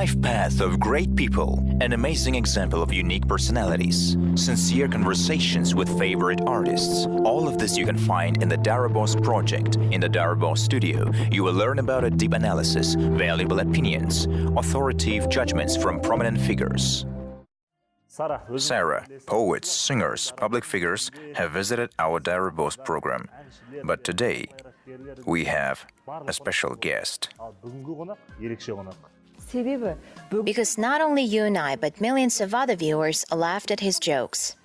life paths of great people, an amazing example of unique personalities, sincere conversations with favorite artists. All of this you can find in the Daraboz project. In the Daraboz studio, you will learn about a deep analysis, valuable opinions, authoritative judgments from prominent figures. Sara, poets, singers, public figures have visited our Daraboz program. But today, we have a special guest. Because not only you and I, but millions of other viewers laughed at his jokes.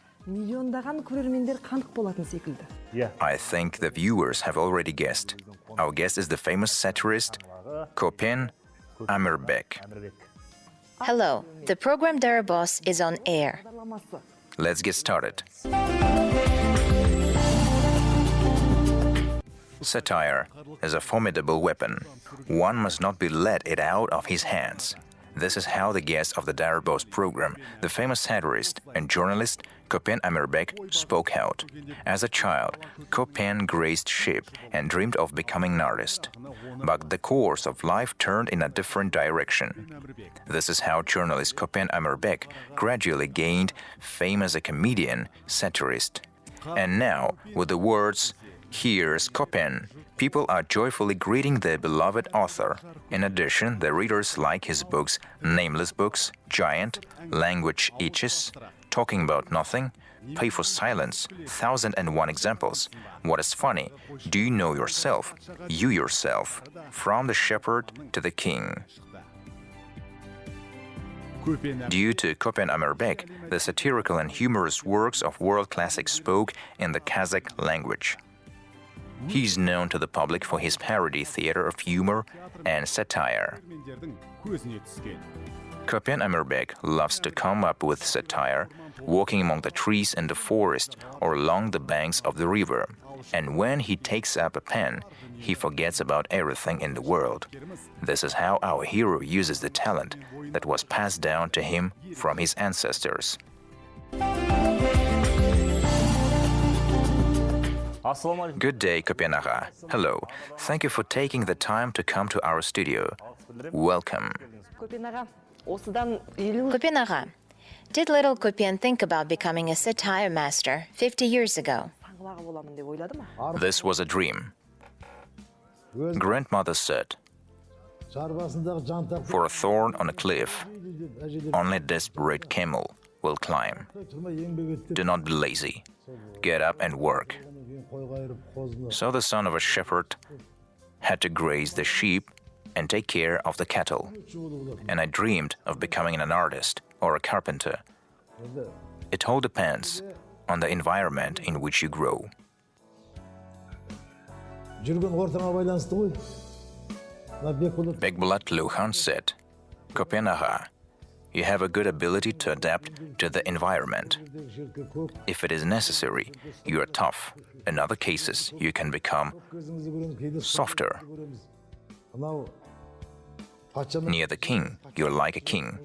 I think the viewers have already guessed. Our guest is the famous satirist Kopen Amirbek. Hello, the program Daraboz is on air. Let's get started. Satire is a formidable weapon. One must not be let it out of his hands. This is how the guest of the Daraboz program, the famous satirist and journalist Kopen Amirbek, spoke out. As a child, Kopen grazed sheep and dreamed of becoming an artist. But the course of life turned in a different direction. This is how journalist Kopen Amirbek gradually gained fame as a comedian, satirist. And now, with the words, "Here's Kopen," people are joyfully greeting their beloved author. In addition, the readers like his books Nameless Books, Giant, Language Itches, Talking About Nothing, Pay for Silence, 1001 Examples, What is Funny, Do You Know Yourself, You Yourself, From the Shepherd to the King. Due to Kopen Amirbek, the satirical and humorous works of world classics spoke in the Qazaq language. He is known to the public for his parody theater of humor and satire. Kopen Amirbek loves to come up with satire, walking among the trees in the forest or along the banks of the river. And when he takes up a pen, he forgets about everything in the world. This is how our hero uses the talent that was passed down to him from his ancestors. Good day, Kopen Aga. Hello. Thank you for taking the time to come to our studio. Welcome. Kopen Aga, did little Kopen think about becoming a satire master 50 years ago? This was a dream. Grandmother said, "For a thorn on a cliff, only a desperate camel will climb. Do not be lazy. Get up and work." So the son of a shepherd had to graze the sheep and take care of the cattle. And I dreamed of becoming an artist or a carpenter. It all depends on the environment in which you grow. Bekbulat Luhan said, "Kopen Aga, you have a good ability to adapt to the environment. If it is necessary, you are tough. In other cases, you can become softer. Near the king, you're like a king.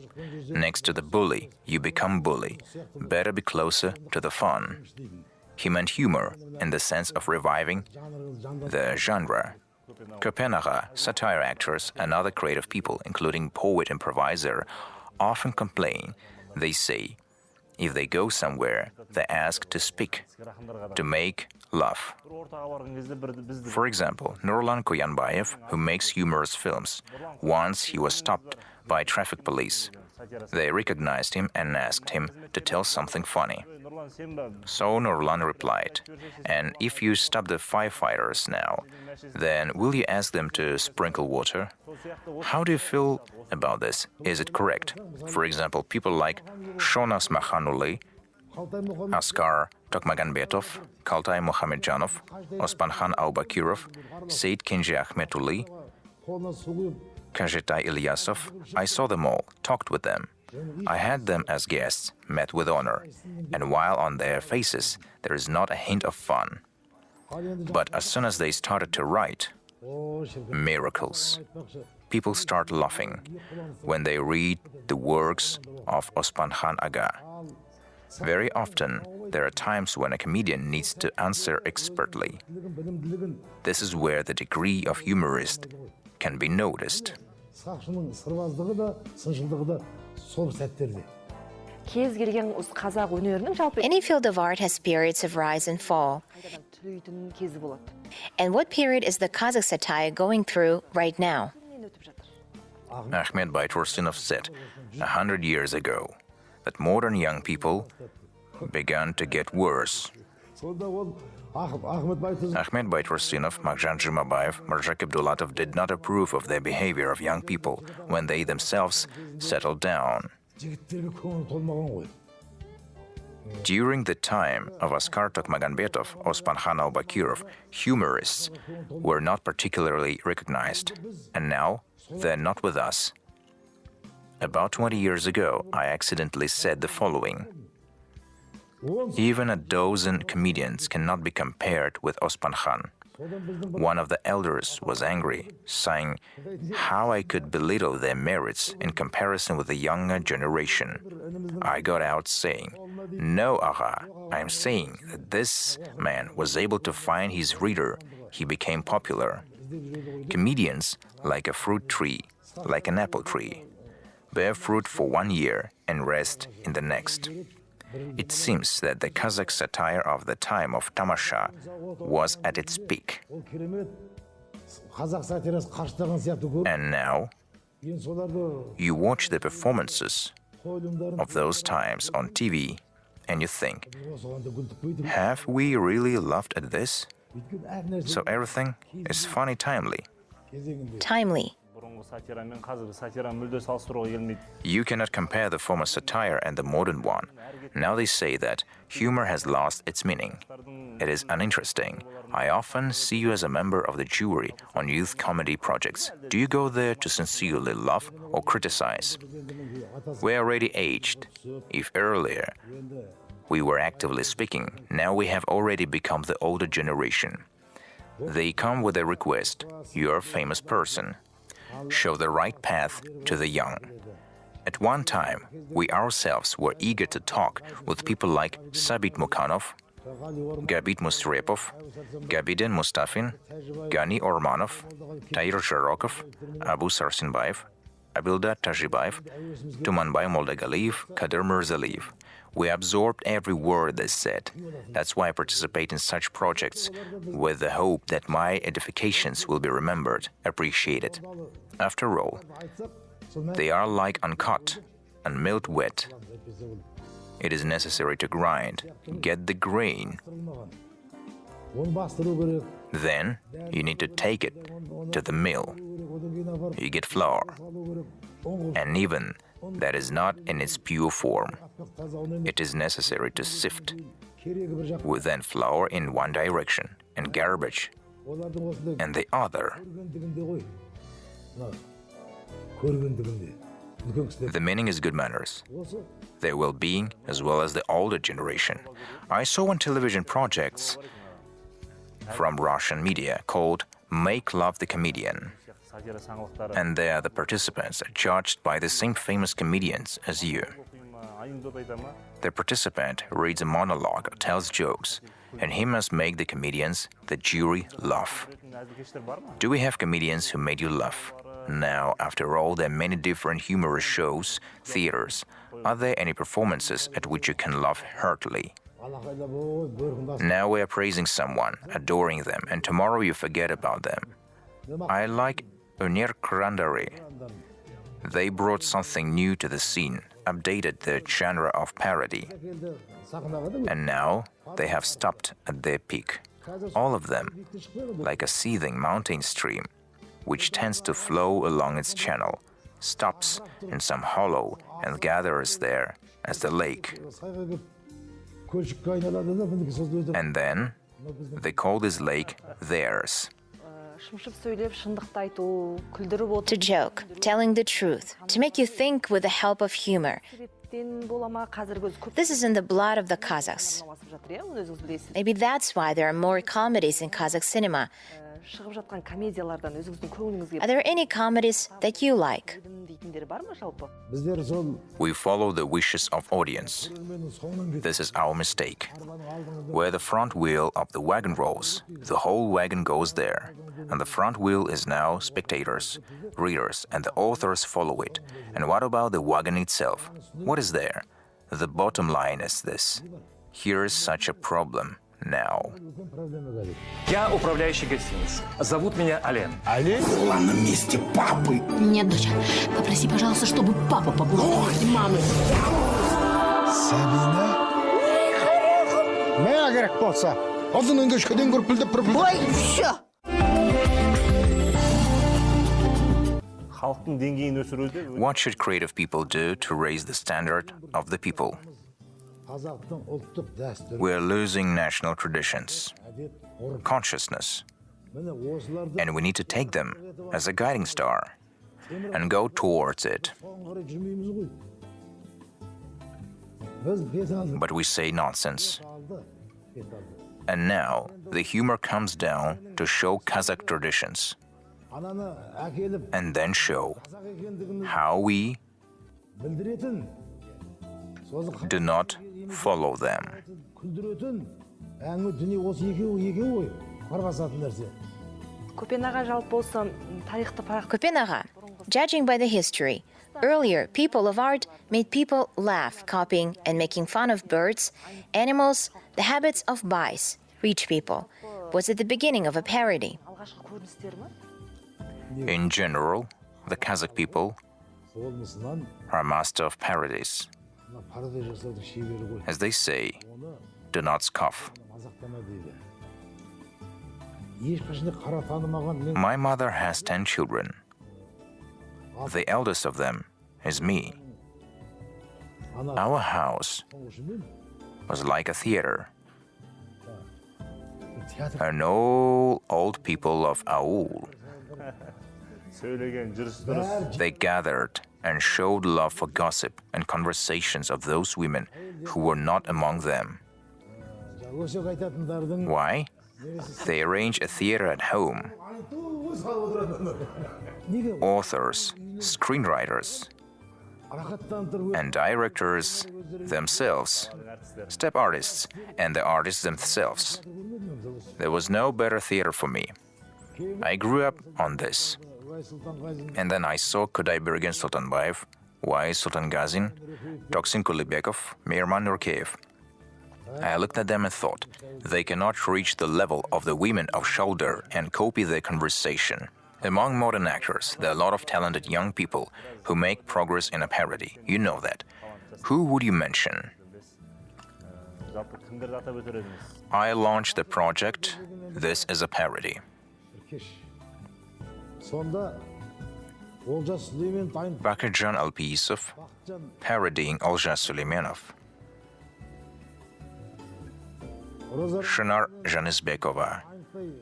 Next to the bully, you become bully. Better be closer to the fun." He meant humor in the sense of reviving the genre. Kopen Aga, satire actors, and other creative people, including poet-improviser, often complain. They say, if they go somewhere, they ask to speak, to make laugh. For example, Nurlan Koyanbayev, who makes humorous films, once he was stopped by traffic police. They recognized him and asked him to tell something funny. So Nurlan replied, "And if you stop the firefighters now, then will you ask them to sprinkle water? How do you feel about this? Is it correct?" For example, people like Shonas Makhanuli, Askar Tokmaganbetov, Kaltay Mohamedjanov, Osmankhan Aubakirov, Said Kenji Ahmetuli, Kajetai Ilyasov. I saw them all, talked with them. I had them as guests, met with honor, and while on their faces there is not a hint of fun. But as soon as they started to write, miracles. People start laughing when they read the works of Osmankhan Aga. Very often, there are times when a comedian needs to answer expertly. This is where the degree of humorist can be noticed. сақшының сырбаздығы да, сыншылдығы да сол сәттерде. Кез келген қазақ өнерінің жалпы Any field of art has periods of rise and fall. түлейтін кезі болады. And what period is the Kazakh satire going through right now? Ahmed Baitursunov said 100 years ago that modern young people began to get worse. Ahmed Baitursunov, Maghjan Jumabayev, Marjak Abdulatov did not approve of the behavior of young people when they themselves settled down. During the time of Askar Tokmaganbetov, Osmanxan Albakirov, humorists were not particularly recognized, and now they're not with us. About 20 years ago, I accidentally said the following. Even a dozen comedians cannot be compared with Osmanxan. One of the elders was angry, saying how I could belittle their merits in comparison with the younger generation. I got out saying, "No, Agha, I am saying that this man was able to find his reader. He became popular. Comedians, like a fruit tree, like an apple tree, bear fruit for 1 year and rest in the next." It seems that the Kazakh satire of the time of Tamasha was at its peak. And now, you watch the performances of those times on TV and you think, have we really laughed at this? So everything is funny timely. Timely. You cannot compare the former satire and the modern one. Now they say that humor has lost its meaning. It is uninteresting. I often see you as a member of the jury on youth comedy projects. Do you go there to sincerely laugh or criticize? We are already aged. If earlier we were actively speaking, now we have already become the older generation. They come with a request. You're a famous person. Show the right path to the young. At one time, we ourselves were eager to talk with people like Sabit Mukhanov, Gabit Musrepov, Gabiden Mustafin, Gani Ormanov, Tair Sharokov, Abu Sarsinbayev, Abilda Tajibayev, Tumanbay Moldagaliyev, Kadir Mirzaliyev. We absorbed every word they said. That's why I participate in such projects, with the hope that my edifications will be remembered, appreciated. After all, they are like uncut and milled wheat. It is necessary to grind, get the grain. Then you need to take it to the mill. You get flour. And even that is not in its pure form. It is necessary to sift. We then flour in one direction and garbage in the other. The meaning is good manners, their well-being as well as the older generation. I saw on television projects from Russian media called Make Love the Comedian. And there the participants are judged by the same famous comedians as you. The participant reads a monologue or tells jokes, and he must make the comedians, the jury, laugh. Do we have comedians who made you laugh? Now, after all, there are many different humorous shows, theaters. Are there any performances at which you can laugh heartily? Now we are praising someone, adoring them, and tomorrow you forget about them. I like Uner Krandari. They brought something new to the scene, updated the genre of parody. And now they have stopped at their peak. All of them, like a seething mountain stream, which tends to flow along its channel, stops in some hollow and gathers there as the lake. And then they call this lake theirs. To joke, telling the truth, to make you think with the help of humor. This is in the blood of the Kazakhs. Maybe that's why there are more comedies in Kazakh cinema. шығып жатқан комедиялардан өзіңіздің көңіліңізге Are there any comedies that you like? дейтіндер бар ма жалпы? біздер сол We follow the wishes of audience. көрерменнің соңынан кетіп This is our mistake. арбаның алдыңғы Where the front wheel of the wagon rolls, the whole wagon goes there. And the front wheel is now spectators, readers, and the authors follow it. And what about the wagon itself? What is there? The bottom line is this. Here is such a problem now. үлкен проблемаға дейін. Я управляющий гостиницы. Зовут меня Олен. Была на месте папы. Нет, доча, попроси, пожалуйста, чтобы папа побыл возле мамы. Сабина? Мә керек болса, ұзын өңгешкеден көрпілдеп Ой, все. Халықтың деңгейін өсіруде What should creative people do to raise the standard of the people? қазақтың ұлттық дәстүр, We're losing national traditions, әдет, ғұрып. consciousness, Міне осыларды and we need to take them as a guiding star and go towards it. соған қарай жүрмейміз ғой. Біз бет алдық, But we say nonsense. бет алдық. And now the humor comes down to show Kazakh traditions Ананы әкеліп, and then show қазақ екендігін how we білдіретін, соны do not follow them. күлдіретін, әңгіме дүние осы екен ғой, қарбасатын нәрсе. Көпен аға жалпы болса тарихты парақ Kopen Aga, judging by the history, earlier people of art made people laugh, copying and making fun of birds, animals, the habits of bais, rich people. Was it the beginning of a parody? алғашқы көріністері ма? In general, the Kazakh people Болмысынан are master of parodies. мына пародия жасаудың шебері ғой. As they say, Оны do not scoff. мазақтама дейді. Ешқашанда қара танымаған мен My mother has 10 children. The eldest of them is me. ана Our house тұңғышымен was like a theater, театр and all old people of Aul, сөйлеген жүріс дұрыс. they gathered and showed love for gossip and conversations of those women who were not among them. өсек айтатындардың Why? They arrange a theater at home. айту салып отырады. Неге Authors, screenwriters, рахаттандырып and directors themselves, step artists, and the artists themselves. There was no better theater for me. I grew up on this. Вай Сұлтан Ғазин And then I saw Kudaibergen Sultanbayev, Y. Sultan Gazin, Toksin Kulibekov, Mirman Nurkeev. I looked at them and thought, they cannot reach the level of the women of shoulder and copy their conversation. Among modern actors, there are a lot of talented young people who make progress in a parody. You know that. Who would you mention? Жалпы кімдерді атап өтер едіңіз? I launched the project, This is a Parody. кеш. Сонда Олжас Сүлеймен дайын Bakirjan Alpiisov бақытжан parodying Olja Süleymanov. Роза Shinar Janisbekova,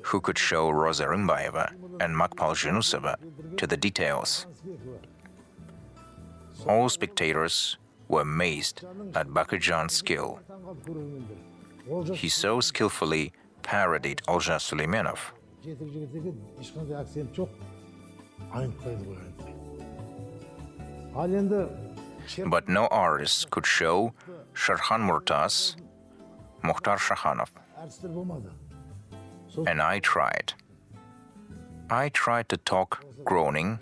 who could show Rosa Rimbaeva and Makpal Junusova to the details. All spectators were amazed at Bakirjan's skill. таңғалып көрермендер. Олжас He so skillfully parodied Olja Süleymanov. жетік жігіт екен, ешқандай акцент жоқ. Айнытпайды ғой, айнытпайды. Ал енді But no artist could show Sharkhan Murtaz, Mukhtar Shakhanov, әртістер болмады. and I tried. I tried to talk groaning,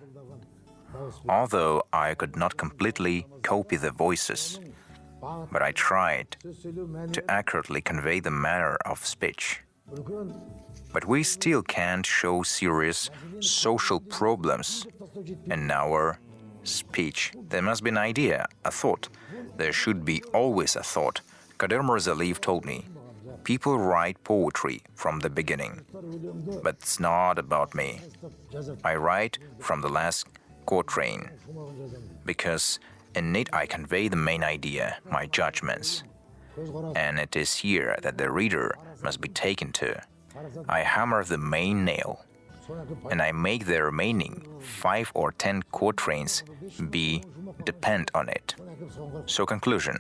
although I could not completely copy the voices, but I tried Сөз сөйлеу мәні to accurately convey the manner of speech. үлкен But we still can't show serious social problems in our speech. There must be an idea, a thought. There should be always a thought. Kadir Mirzaliyev told me, people write poetry from the beginning, but it's not about me. I write from the last quatrain, because in it I convey the main idea, my judgments. And it is here that the reader must be taken to. I hammer the main nail, and I make the remaining 5 or 10 quatrains depend on it. So conclusion.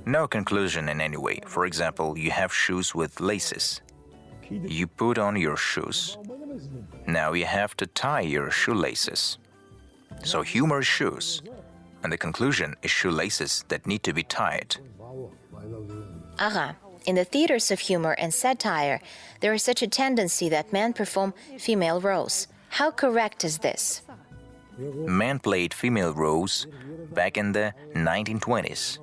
No conclusion in any way. For example, you have shoes with laces. You put on your shoes. Now you have to tie your shoelaces. So humor is shoes, and the conclusion is shoelaces that need to be tied. Aha. In the theaters of humor and satire, there is such a tendency that men perform female roles. How correct is this? Men played female roles back in the 1920s.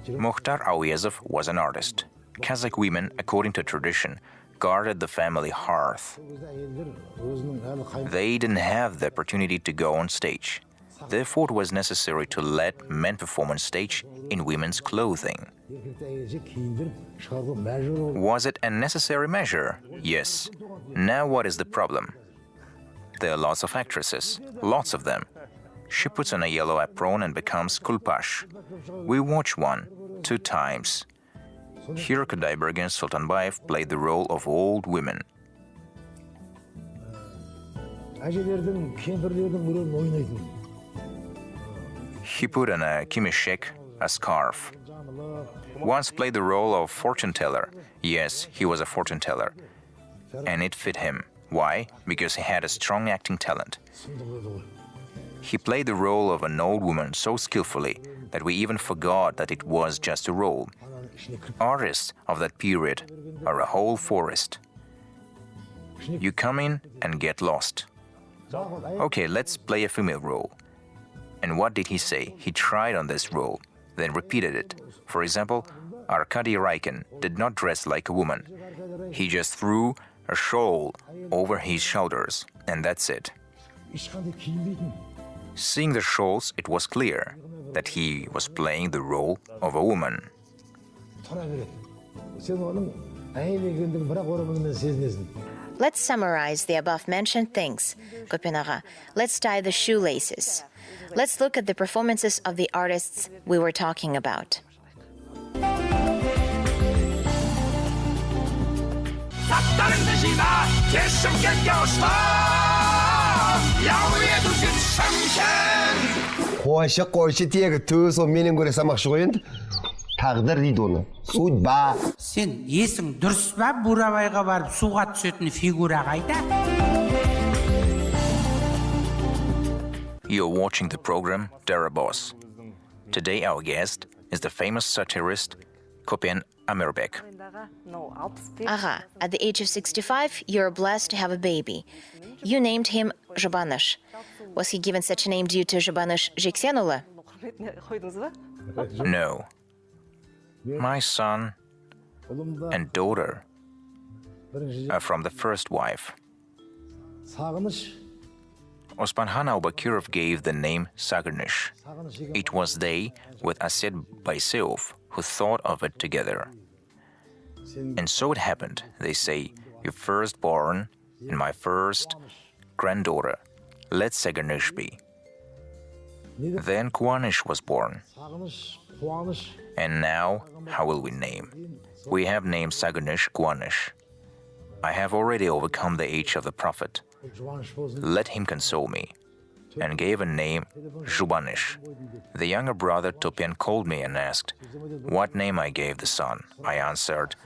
Mukhtar Auyezov was an artist. Kazakh women, according to tradition, guarded the family hearth. They didn't have the opportunity to go on stage. Therefore, it was necessary to let men perform on stage in women's clothing. Was it a necessary measure? Yes. Now what is the problem? There are lots of actresses, lots of them. She puts on a yellow apron and becomes kulpash. We watch 1, 2 times. Here Kudaibergen and Sultanbayev played the role of old women. He put on a kimishek, a scarf. Once played the role of fortune teller. Yes, he was a fortune teller. And it fit him. Why? Because he had a strong acting talent. He played the role of an old woman so skillfully that we even forgot that it was just a role. Artists of that period are a whole forest. You come in and get lost. Okay, let's play a female role. And what did he say? He tried on this role, then repeated it. For example, Arkady Raikin did not dress like a woman. He just threw a shawl over his shoulders, and that's it. Seeing the shawls, it was clear that he was playing the role of a woman. Let's summarize the above-mentioned things. Kopen Ağa, let's tie the shoelaces. Let's look at the performances of the artists we were talking about. Taqdir deydi uni. Судьба. Sen esing durs ba Burabayga barib suga tushетін figura qayda? You're watching the program Daraboz. Today our guest is the famous satirist Kopen Amirbek. Aha, at the age of 65, you're blessed to have a baby. You named him Zhubanish. Was he given such a name due to Zhubanish Jeksenula? No. My son and daughter are from the first wife. Osmanhan Albakirov gave the name Sagurnish. It was they with Aset Baiseov who thought of it together. And so it happened. They say, your firstborn and my first granddaughter, let Sagurnish be. Then Kuanish was born. And now, how will we name? We have named Sagurnish Kuanish. I have already overcome the age of the prophet. Let him console me. And gave a name, Zhubanish. The younger brother Topian called me and asked what name I gave the son. I answered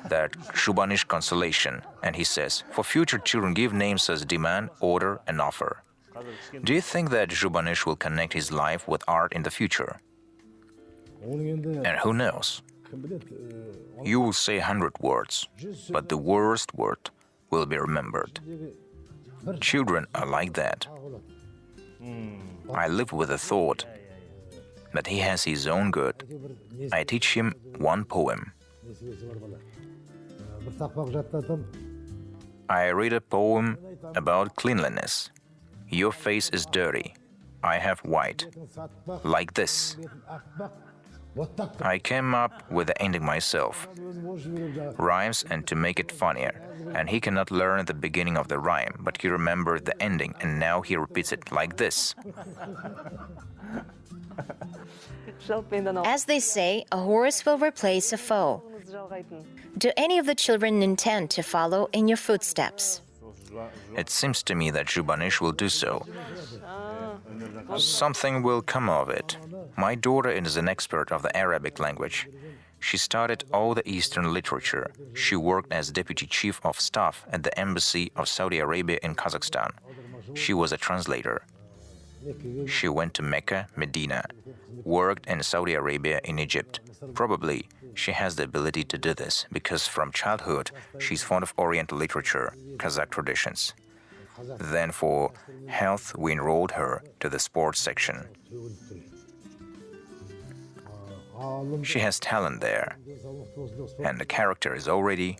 that Zhubanish consolation. And he says, for future children give names as demand, order, and offer. Do you think that Zhubanish will connect his life with art in the future? And who knows? You will say 100 words, but the worst word will be remembered. Children are like that. I live with the thought that he has his own good. I teach him one poem. I read a poem about cleanliness. Your face is dirty. I have white. Like this. I came up with the ending myself. Rhymes and to make it funnier. And he cannot learn the beginning of the rhyme, but he remembered the ending and now he repeats it like this. As they say, a horse will replace a foe. Do any of the children intend to follow in your footsteps? It seems to me that Zhubanish will do so. Something will come of it. My daughter is an expert of the Arabic language. She studied all the Eastern literature. She worked as deputy chief of staff at the embassy of Saudi Arabia in Kazakhstan. She was a translator. She went to Mecca, Medina, worked in Saudi Arabia, in Egypt. Probably she has the ability to do this because from childhood she's fond of Oriental literature, Kazakh traditions. Then for health, we enrolled her to the sports section. She has talent there, and the character is already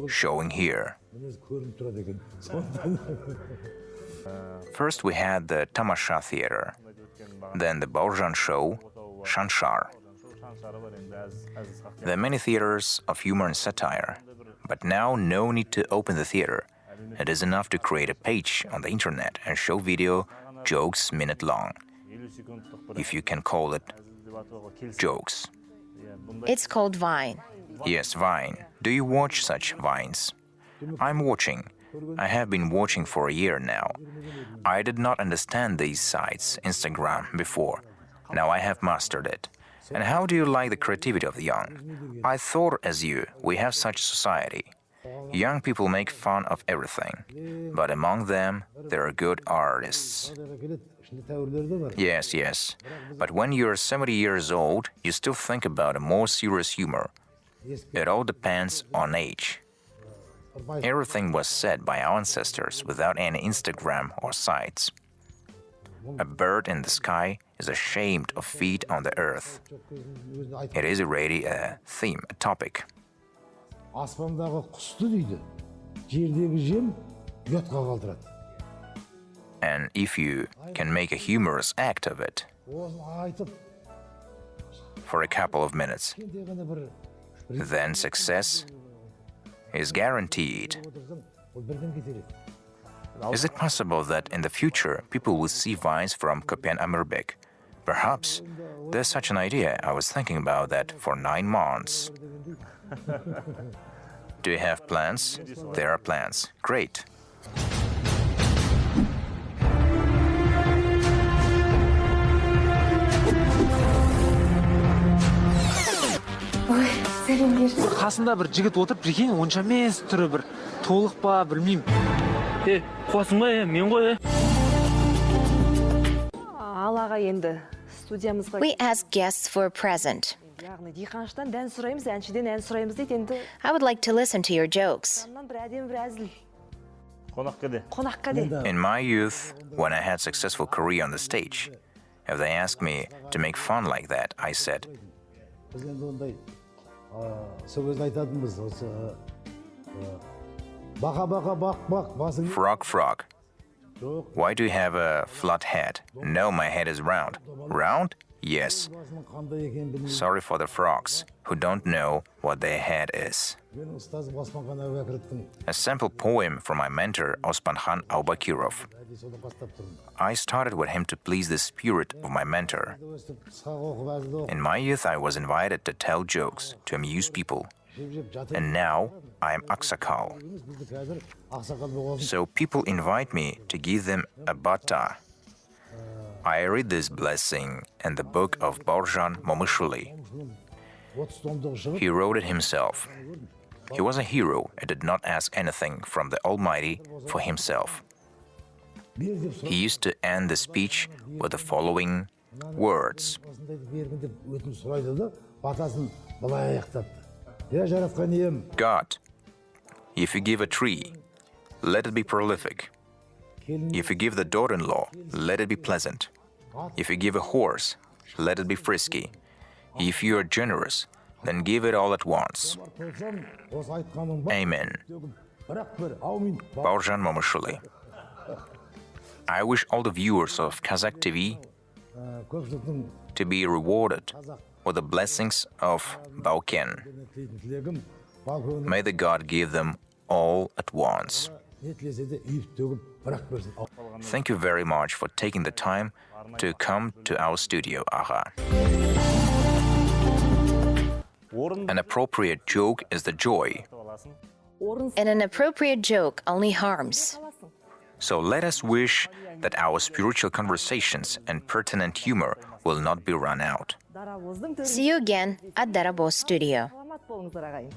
showing here. First we had the Tamasha theater, then the Barzhan show, Shanshar. There are many theaters of humor and satire, but now no need to open the theater. It is enough to create a page on the internet and show video jokes minute long, if you can call it jokes. It's called Vine. Yes, Vine. Do you watch such Vines? I'm watching. I have been watching for a year now. I did not understand these sites, Instagram, before. Now I have mastered it. And how do you like the creativity of the young? I thought as you, we have such society. Young people make fun of everything. But among them, there are good artists. Yes. But when you're 70 years old, you still think about a more serious humor. It all depends on age. Everything was said by our ancestors without any Instagram or sites. A bird in the sky is ashamed of feet on the earth. It is already a theme, a topic. And if you can make a humorous act of it for a couple of minutes, then success is guaranteed. Is it possible that in the future people will see vines from Kopen Amirbek? Perhaps. There's such an idea. I was thinking about that for 9 months. Do you have plans? There are plans. Great. Қасында бір жігіт отырып, прикинь, онша емес түрі бір толық па, білмеймін. Қуасың ба, мен ғой. Алаға енді студиямызға. We ask guests for a present. Яғни диқаншыдан дән сұраймыз, әншіден ән сұраймыз дейді енді. I would like to listen to your jokes. Бір әдем бір әзіл. Қонаққа де. In my youth, when I had successful career on the stage, if they asked me to make fun like that, I said, Frog. Why do you have a flat head? No, my head is round. Round? Yes. Sorry for the frogs who don't know what their head is. A sample poem from my mentor, Osmanхан Aubakirov. I started with him to please the spirit of my mentor. In my youth, I was invited to tell jokes, to amuse people. And now, I am Aksakal. So people invite me to give them a bata. I read this blessing in the book of Barzhan Momishuli. He wrote it himself. He was a hero and did not ask anything from the Almighty for himself. He used to end the speech with the following words. God, if you give a tree, let it be prolific. If you give the daughter-in-law, let it be pleasant. If you give a horse, let it be frisky. If you are generous, then give it all at once. Amen. Barzhan Momishuli. I wish all the viewers of Qazaq TV to be rewarded with the blessings of Bauken. May the God give them all at once. Thank you very much for taking the time to come to our studio, Agha. An appropriate joke is the joy. And an appropriate joke only harms. So let us wish that our spiritual conversations and pertinent humor will not be run out. See you again at Daraboz studio. Salamat болыңыздар ағайын.